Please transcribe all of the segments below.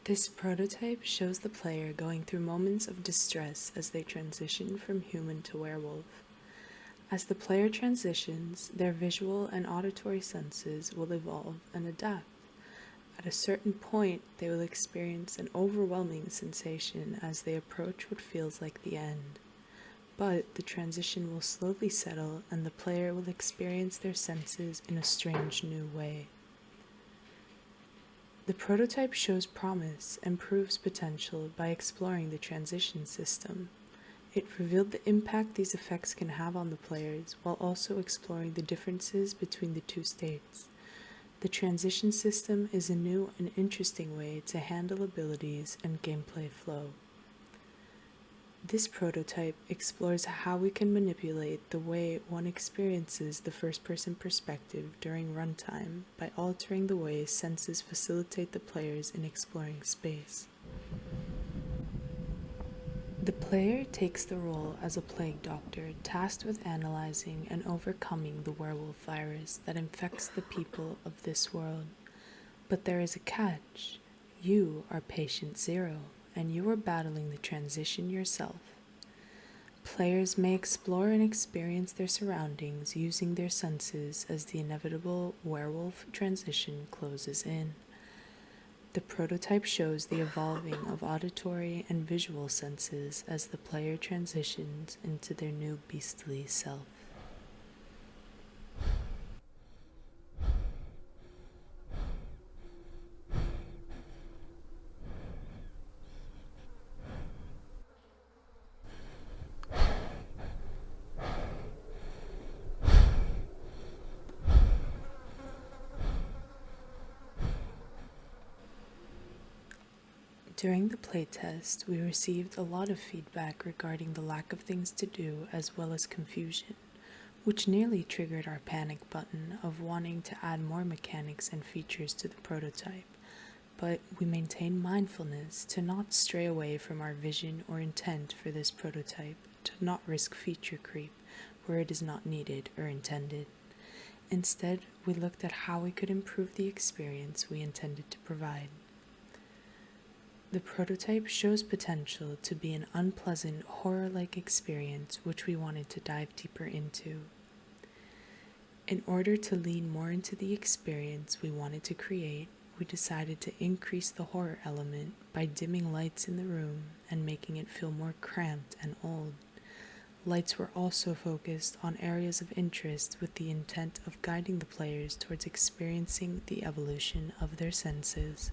This prototype shows the player going through moments of distress as they transition from human to werewolf. As the player transitions, their visual and auditory senses will evolve and adapt. At a certain point, they will experience an overwhelming sensation as they approach what feels like the end. But the transition will slowly settle and the player will experience their senses in a strange new way. The prototype shows promise and proves potential by exploring the transition system. It revealed the impact these effects can have on the players while also exploring the differences between the two states. The transition system is a new and interesting way to handle abilities and gameplay flow. This prototype explores how we can manipulate the way one experiences the first-person perspective during runtime by altering the way senses facilitate the players in exploring space. The player takes the role as a plague doctor tasked with analyzing and overcoming the werewolf virus that infects the people of this world. But there is a catch. You are patient zero, and you are battling the transition yourself. Players may explore and experience their surroundings using their senses as the inevitable werewolf transition closes in. The prototype shows the evolving of auditory and visual senses as the player transitions into their new beastly self. During the playtest, we received a lot of feedback regarding the lack of things to do as well as confusion, which nearly triggered our panic button of wanting to add more mechanics and features to the prototype, but we maintain mindfulness to not stray away from our vision or intent for this prototype, to not risk feature creep where it is not needed or intended. Instead, we looked at how we could improve the experience we intended to provide. The prototype shows potential to be an unpleasant, horror-like experience which we wanted to dive deeper into. In order to lean more into the experience we wanted to create, we decided to increase the horror element by dimming lights in the room and making it feel more cramped and old. Lights were also focused on areas of interest with the intent of guiding the players towards experiencing the evolution of their senses.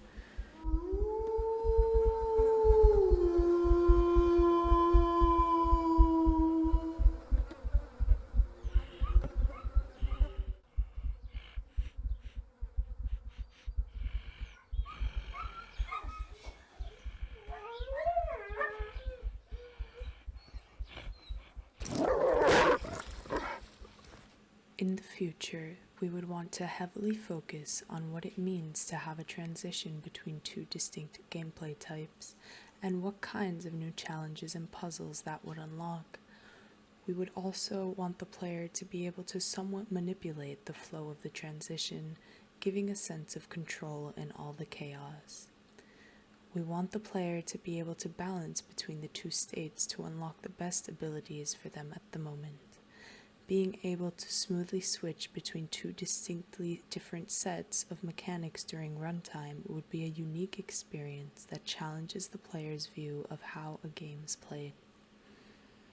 In the future, we would want to heavily focus on what it means to have a transition between two distinct gameplay types, and what kinds of new challenges and puzzles that would unlock. We would also want the player to be able to somewhat manipulate the flow of the transition, giving a sense of control in all the chaos. We want the player to be able to balance between the two states to unlock the best abilities for them at the moment. Being able to smoothly switch between two distinctly different sets of mechanics during runtime would be a unique experience that challenges the player's view of how a game is played.